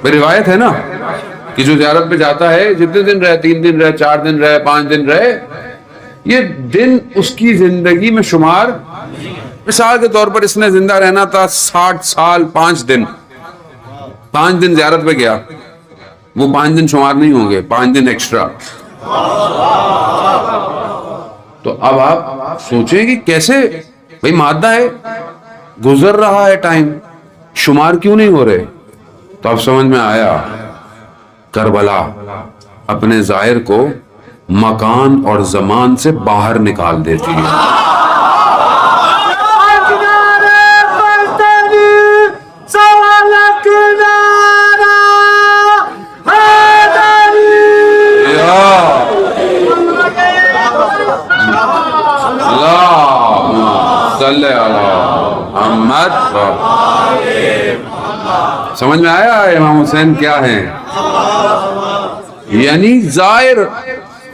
روایت ہے نا کہ جو زیارت پہ جاتا ہے جتنے دن رہے، 3 دن رہے، 4 دن رہے، 5 دن رہے، یہ دن اس کی زندگی میں شمار. مثال کے طور پر اس نے زندہ رہنا تھا 60 سال 5 دن، 5 دن زیارت پہ گیا، وہ 5 دن شمار نہیں ہوں گے، 5 دن ایکسٹرا. تو اب آپ سوچیں کہ کیسے، بھئی مادہ ہے، گزر رہا ہے ٹائم، شمار کیوں نہیں ہو رہے؟ تو اب سمجھ میں آیا کربلا اپنے ظاہر کو مکان اور زمان سے باہر نکال دیتی ہے. سمجھ میں آیا امام حسین کیا ہیں؟ یعنی ظاہر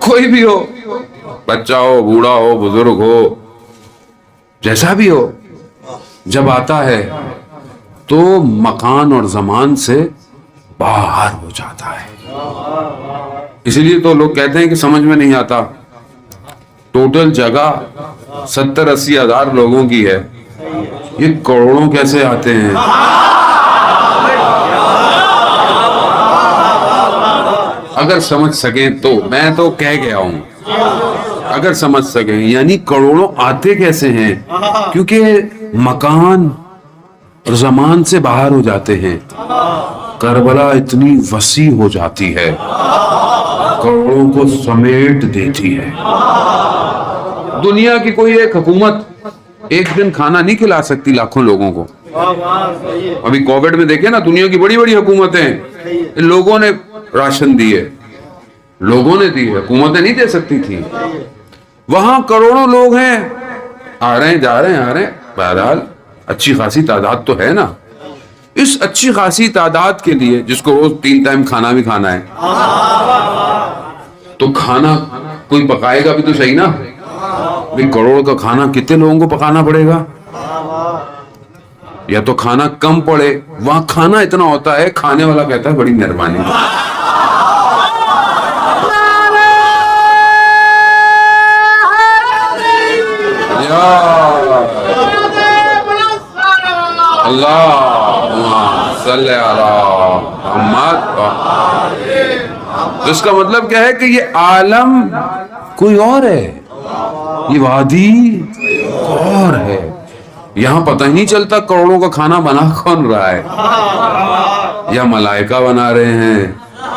کوئی بھی ہو، بچہ ہو، بوڑھا ہو، بزرگ ہو، جیسا بھی ہو، جب آتا ہے تو مکان اور زمان سے باہر ہو جاتا ہے. اسی لیے تو لوگ کہتے ہیں کہ سمجھ میں نہیں آتا، ٹوٹل جگہ 70-80 ہزار لوگوں کی ہے، یہ کروڑوں کیسے آتے ہیں؟ اگر سمجھ سکیں تو، میں تو کہہ گیا ہوں اگر سمجھ سکیں، یعنی کروڑوں آتے کیسے ہیں؟ کیونکہ مکان اور زمان سے باہر ہو جاتے ہیں. کربلا اتنی وسیع ہو جاتی ہے، کروڑوں کو سمیٹ دیتی ہے. دنیا کی کوئی ایک حکومت ایک دن کھانا نہیں کھلا سکتی لاکھوں لوگوں کو. ابھی کووڈ میں دیکھیں نا، دنیا کی بڑی بڑی حکومتیں، لوگوں نے راشن دیے، لوگوں نے دی، حکومتیں نہیں دے سکتی تھی. وہاں کروڑوں لوگ ہیں، آ رہے ہیں، جا رہے ہیں، آ رہے ہیں، بہرحال اچھی خاصی تعداد تو ہے نا. اس اچھی خاصی تعداد کے لیے، جس کو روز 3 ٹائم کھانا بھی کھانا ہے، تو کھانا کوئی پکائے گا بھی تو صحیح نا. بھی کروڑ کا کھانا کتنے لوگوں کو پکانا پڑے گا؟ یا تو کھانا کم پڑے، وہاں کھانا اتنا ہوتا ہے، کھانے والا کہتا ہے بڑی مہربانی. اللہ صلی علی محمد. اس کا مطلب کیا ہے کہ یہ عالم کوئی اور ہے، یہ وادی اور ہے. یہاں پتہ ہی نہیں چلتا کروڑوں کا کھانا بنا کون رہا ہے، یا ملائکہ بنا رہے ہیں،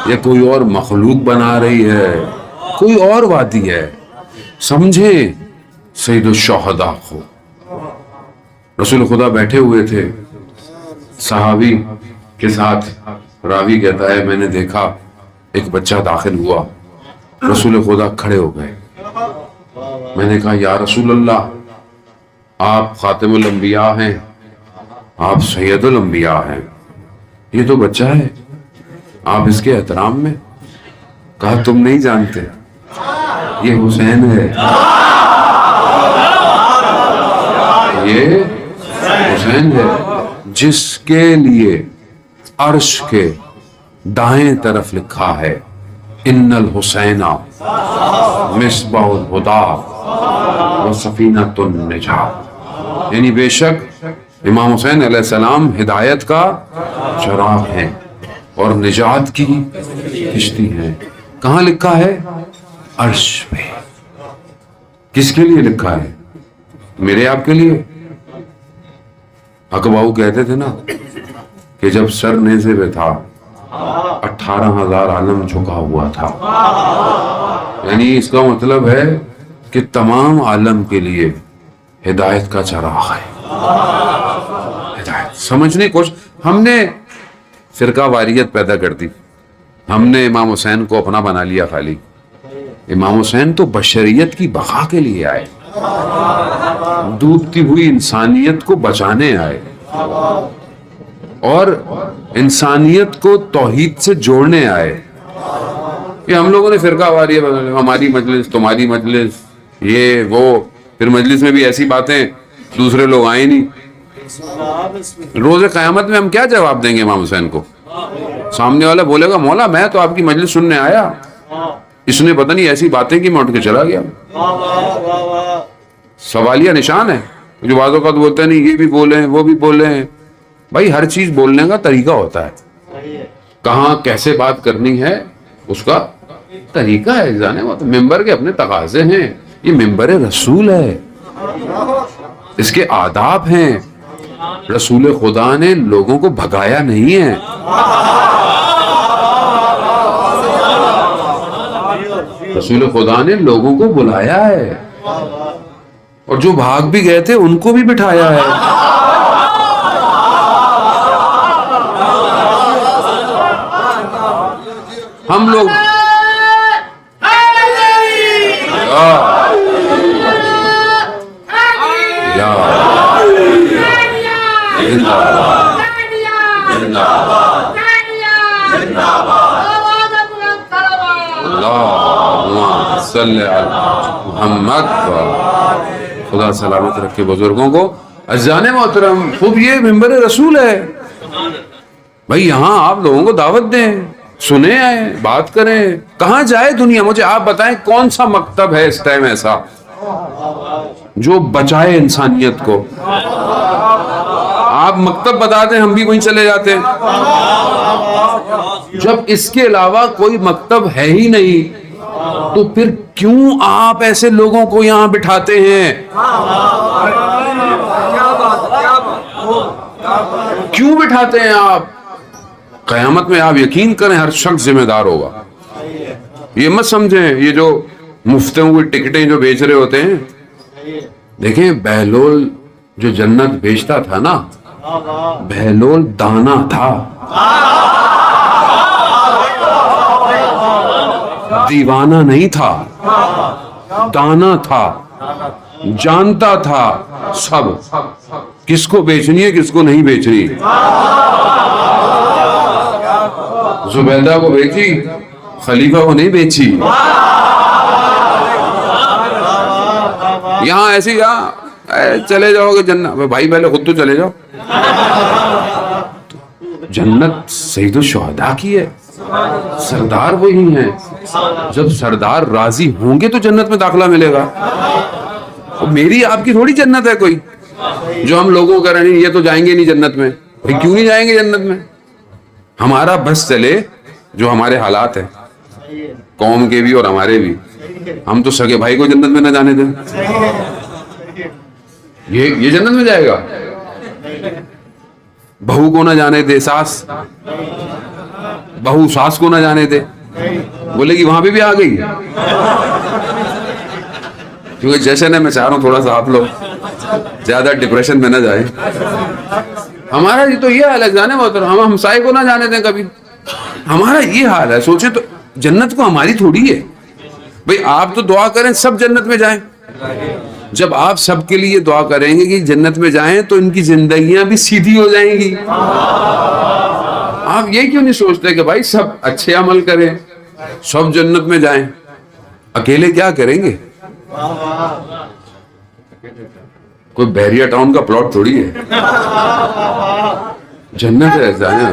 یا کوئی اور مخلوق بنا رہی ہے، کوئی اور وادی ہے. سمجھے سید الشہداء کو. رسول خدا بیٹھے ہوئے تھے، صحابی کے ساتھ، راوی کہتا ہے میں نے دیکھا ایک بچہ داخل ہوا، رسول خدا کھڑے ہو گئے. میں نے کہا یا رسول اللہ، آپ خاتم الانبیاء ہیں، آپ سید الانبیاء ہیں، یہ تو بچہ ہے، آپ اس کے احترام میں. کہا تم نہیں جانتے، یہ حسین ہے، یہ حسین ہے جس کے لیے عرش کے دائیں طرف لکھا ہے ان الحسین مصباح الہدی و سفینۃ النجاۃ. یعنی بے شک امام حسین علیہ السلام ہدایت کا چراغ ہیں اور نجات کی کشتی ہیں. کہاں لکھا ہے؟ عرش پہ. کس کے لیے لکھا ہے؟ میرے آپ کے لیے. حق بہو کہتے تھے نا کہ جب سر نیزے پہ تھا 18,000 عالم جھکا ہوا تھا. یعنی اس کا مطلب ہے کہ تمام عالم کے لیے ہدایت کا چراغ ہے. ہدایت سمجھنے کو ہم نے فرقہ واریت پیدا کر دی، ہم نے امام حسین کو اپنا بنا لیا. خالی امام حسین تو بشریت کی بقا کے لیے آئے، ڈوبتی ہوئی انسانیت کو بچانے آئے اور انسانیت کو توحید سے جوڑنے آئے. یہ ہم لوگوں نے فرقہ واریت بنا لیا، ہماری مجلس، تمہاری مجلس، یہ وہ. پھر مجلس میں بھی ایسی باتیں، دوسرے لوگ آئے نہیں، روز قیامت میں ہم کیا جواب دیں گے امام حسین کو؟ سامنے والا بولے گا مولا میں تو آپ کی مجلس سننے آیا، اس نے پتہ نہیں ایسی باتیں کی میں اٹھ کے چلا گیا۔ سوالیہ نشان ہے۔ جو بعض اوقات بولتے ہیں نہیں یہ بھی بولیں وہ بھی بولیں، بھائی ہر چیز بولنے کا طریقہ ہوتا ہے، کہاں کیسے بات کرنی ہے اس کا طریقہ ہے، جانے وہ ممبر کے اپنے تقاضے ہیں، یہ ممبر رسول ہے، اس کے آداب ہیں۔ رسول خدا نے لوگوں کو بھگایا نہیں ہے، رسول خدا نے لوگوں کو بلایا ہے، اور جو بھاگ بھی گئے تھے ان کو بھی بٹھایا ہے۔ ہم لوگ صلی محمد، خدا سلامت رکھے بزرگوں کو۔ عزیزان محترم، خوب یہ ممبر رسول ہے بھائی، یہاں آپ لوگوں کو دعوت دیں، سنیں آئیں، بات کریں۔ کہاں جائے دنیا؟ مجھے آپ بتائیں کون سا مکتب ہے اس ٹائم ایسا جو بچائے انسانیت کو؟ آپ مکتب بتا دیں ہم بھی وہیں چلے جاتے ہیں۔ جب اس کے علاوہ کوئی مکتب ہے ہی نہیں تو پھر کیوں آپ ایسے لوگوں کو یہاں بٹھاتے ہیں؟ کیوں بٹھاتے ہیں آپ؟ قیامت میں آپ یقین کریں ہر شخص ذمہ دار ہوگا۔ یہ مت سمجھیں یہ جو مفتوں کی ٹکٹیں جو بیچ رہے ہوتے ہیں، دیکھیں بہلول جو جنت بیچتا تھا نا، بہلول دانا تھا، دیوانہ نہیں تھا، دانا تھا، جانتا تھا سب کس کو بیچنی ہے کس کو نہیں بیچنی۔ زبیدہ کو بیچی، خلیفہ کو نہیں بیچی۔ یہاں ایسی چلے جاؤ گے جنت، بھائی پہلے خود تو چلے جاؤ۔ جنت سید الشہداء کی ہے، سردار وہی ہیں، جب سردار راضی ہوں گے تو جنت میں داخلہ ملے گا۔ میری آپ کی تھوڑی جنت ہے کوئی جو ہم لوگوں کو کہہ رہے ہیں یہ تو جائیں گے نہیں جنت میں۔ بھائی کیوں نہیں جائیں گے جنت میں؟ ہمارا بس چلے جو ہمارے حالات ہیں قوم کے بھی اور ہمارے بھی، ہم تو سگے بھائی کو جنت میں نہ جانے دیں۔ یہ جنت میں جائے گا؟ بہو کو نہ جانے دے ساس، بہو ساس کو نہ جانے دے، بولے گی وہاں پہ بھی آ گئی۔ کیونکہ جیسے نا میں چاہ رہا ہوں تھوڑا سا آپ لوگ زیادہ ڈپریشن میں نہ جائیں۔ ہمارا تو یہ حال ہے جانے محترم، ہم ہمسائے کو نہ جانے دیں کبھی، ہمارا یہ حال ہے۔ سوچیں تو جنت کو ہماری تھوڑی ہے بھئی، آپ تو دعا کریں سب جنت میں جائیں۔ جب آپ سب کے لیے دعا کریں گے کہ جنت میں جائیں تو ان کی زندگیاں بھی سیدھی ہو جائیں گی۔ آپ یہ کیوں نہیں سوچتے کہ بھائی سب اچھے عمل کریں، سب جنت میں جائیں، اکیلے کیا کریں گے؟ کوئی بحریہ ٹاؤن کا پلاٹ تھوڑی ہے، جنت ہے جائیں۔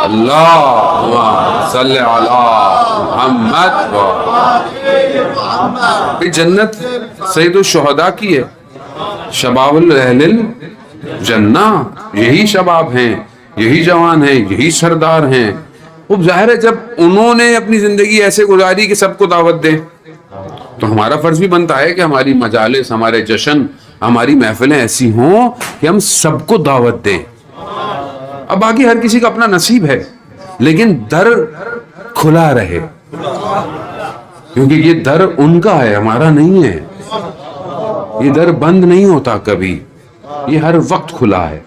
اللہ صلی علی محمد۔ جنت سید الشہداء کی ہے، شباب اہل الجنہ، یہی شباب ہیں، یہی جوان ہیں، یہی سردار ہیں۔ اب ظاہر ہے جب انہوں نے اپنی زندگی ایسے گزاری کہ سب کو دعوت دیں تو ہمارا فرض بھی بنتا ہے کہ ہماری مجالس، ہمارے جشن، ہماری محفلیں ایسی ہوں کہ ہم سب کو دعوت دیں۔ اب باقی ہر کسی کا اپنا نصیب ہے، لیکن در کھلا رہے، کیونکہ یہ در ان کا ہے، ہمارا نہیں ہے۔ یہ در بند نہیں ہوتا کبھی، یہ ہر وقت کھلا ہے۔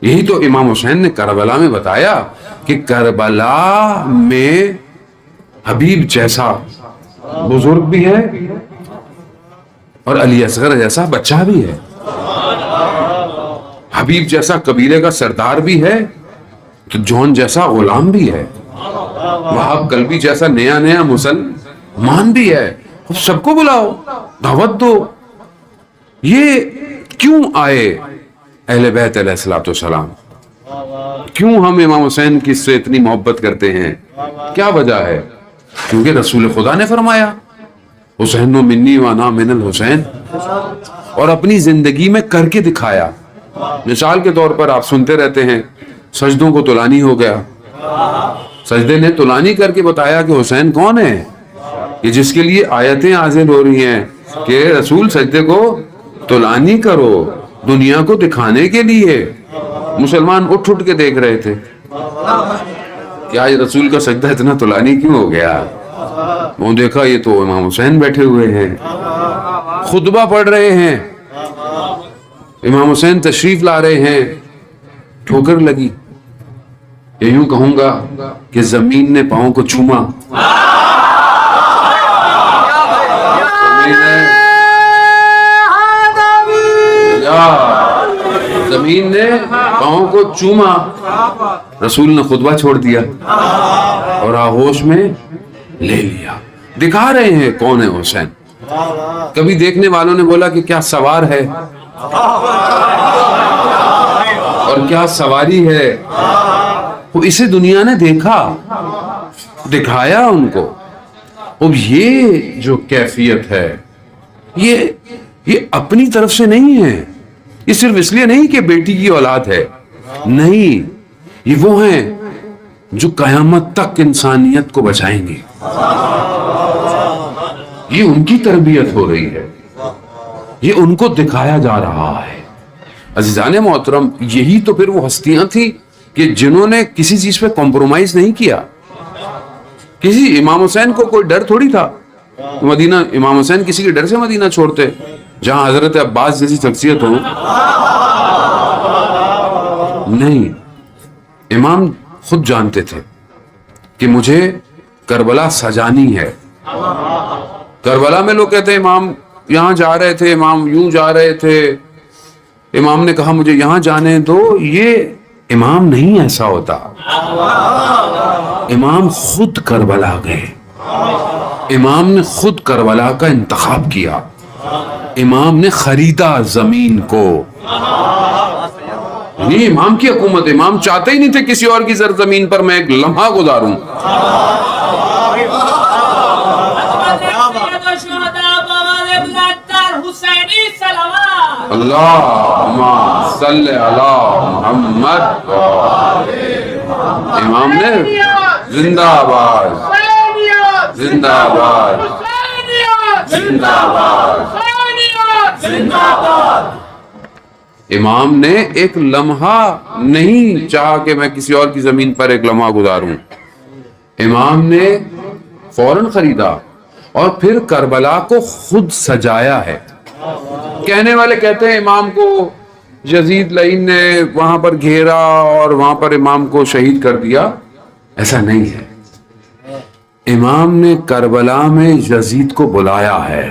یہی تو امام حسین نے کربلا میں بتایا کہ کربلا میں حبیب جیسا بزرگ بھی ہے، اور علی اصغر جیسا بچہ بھی ہے، حبیب جیسا قبیلے کا سردار بھی ہے، تو جون جیسا غلام بھی ہے، وہاب قلبی جیسا نیا نیا مسلمان بھی ہے. سب کو بلاؤ، دعوت دو. یہ کیوں آئے اہل بیت علیہ الصلوۃ والسلام؟ کیوں ہم امام حسین کی سے اتنی محبت کرتے ہیں؟ کیا وجہ ہے؟ کیونکہ رسول خدا نے فرمایا حسین منی وانا من الحسین، اور اپنی زندگی میں کر کے دکھایا. مثال کے طور پر آپ سنتے رہتے ہیں سجدوں کو طولانی ہو گیا، سجدے نے طولانی کر کے بتایا کہ حسین کون ہے، کہ جس کے لیے آیتیں نازل ہو رہی ہیں کہ رسول سجدے کو طولانی کرو، دنیا کو دکھانے کے لیے. مسلمان اٹھ اٹھ کے دیکھ رہے تھے کہ آج رسول کا سجدہ اتنا طولانی کیوں ہو گیا. وہ دیکھا یہ تو امام حسین بیٹھے ہوئے ہیں، خطبہ پڑھ رہے ہیں، امام حسین تشریف لا رہے ہیں. ٹھوکر لگی. یہ یوں کہوں گا کہ زمین نے پاؤں کو چوما، زمین نے پاؤں کو چوما. رسول نے خطبہ چھوڑ دیا اور آغوش میں لے لیا. دکھا رہے ہیں کون ہے حسین. کبھی دیکھنے والوں نے بولا کہ کیا سوار ہے اور کیا سواری ہے. وہ اسے دنیا نے دیکھا، دکھایا ان کو. اب یہ جو کیفیت ہے یہ اپنی طرف سے نہیں ہے، یہ صرف اس لیے نہیں کہ بیٹی کی اولاد ہے، نہیں، یہ وہ ہیں جو قیامت تک انسانیت کو بچائیں گے. یہ ان کی تربیت ہو رہی ہے، یہ ان کو دکھایا جا رہا ہے. عزیزان محترم، یہی تو پھر وہ ہستیاں تھیں کہ جنہوں نے کسی چیز پہ کمپرومائز نہیں کیا. کسی امام حسین کو کوئی ڈر تھوڑی تھا مدینہ، امام حسین کسی کے ڈر سے مدینہ چھوڑتے جہاں حضرت عباس جیسی شخصیت ہو. نہیں، امام خود جانتے تھے کہ مجھے کربلا سجانی ہے. کربلا میں لوگ کہتے ہیں امام یہاں جا رہے تھے، امام یوں جا رہے تھے، امام نے کہا مجھے یہاں جانے دو. یہ امام نہیں ایسا ہوتا. امام خود کربلا گئے، امام نے خود کربلا کا انتخاب کیا، امام نے خریدا زمین کو. نہیں، امام کی حکومت، امام چاہتے ہی نہیں تھے کسی اور کی زمین پر میں ایک لمحہ گزاروں. اللہم صلی علی محمد. امام نے زندہ آباد، زندہ آباد، زندہ آباد، زندہ آباد. امام نے ایک لمحہ نہیں چاہا کہ میں کسی اور کی زمین پر ایک لمحہ گزاروں. امام نے فوراً خریدا اور پھر کربلا کو خود سجایا ہے. کہنے والے کہتے ہیں امام کو یزید لعین نے وہاں پر گھیرا اور وہاں پر امام کو شہید کر دیا. ایسا نہیں ہے. امام نے کربلا میں یزید کو بلایا ہے،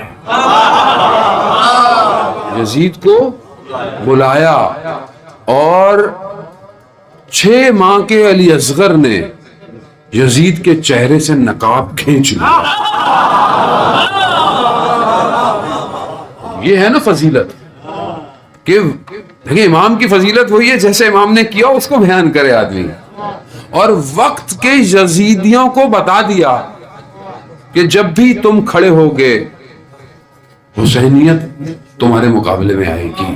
یزید کو بلایا، اور 6 ماہ کے علی اصغر نے یزید کے چہرے سے نقاب کھینچ لیا. یہ ہے نا فضیلت، کہ دیکھیں امام کی فضیلت وہی ہے جیسے امام نے کیا اس کو بیان کرے آدمی. اور وقت کے یزیدیوں کو بتا دیا کہ جب بھی تم کھڑے ہوگے حسینیت تمہارے مقابلے میں آئے گی.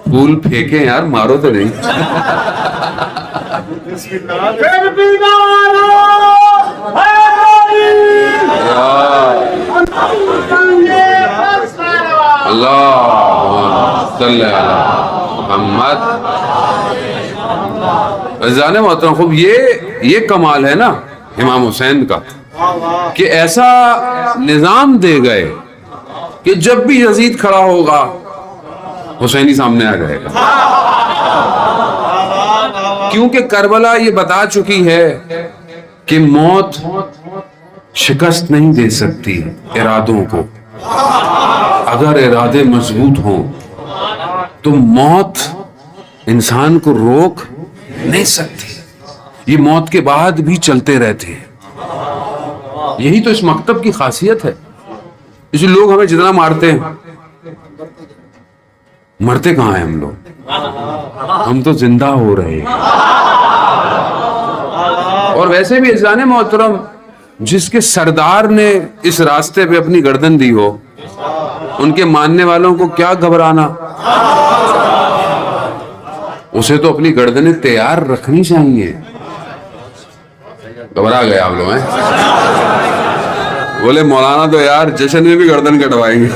پھول پھینکے یار، مارو تو نہیں. اللہ صلی علی محمد. عزیزان محترم، خوب یہ کمال ہے نا امام حسین کا. کہ ایسا نظام دے گئے کہ جب بھی یزید کھڑا ہوگا حسینی سامنے آ جائے گا، کیونکہ کربلا یہ بتا چکی ہے کہ موت شکست نہیں دے سکتی ارادوں کو، اگر ارادے مضبوط ہوں تو موت انسان کو روک نہیں سکتی، یہ موت کے بعد بھی چلتے رہتے ہیں۔ یہی تو اس مکتب کی خاصیت ہے۔ اس لیے لوگ ہمیں جتنا مارتے ہیں، مرتے کہاں ہیں ہم لوگ؟ ہم تو زندہ ہو رہے ہیں۔ اور ویسے بھی عزیزان محترم، جس کے سردار نے اس راستے پہ اپنی گردن دی ہو، ان کے ماننے والوں کو کیا گھبرانا؟ اسے تو اپنی گردنیں تیار رکھنی چاہیے۔ گھبرا گئے آپ لوگ ہیں؟ بولے مولانا تو یار جشن میں بھی گردن کٹوائیں گے۔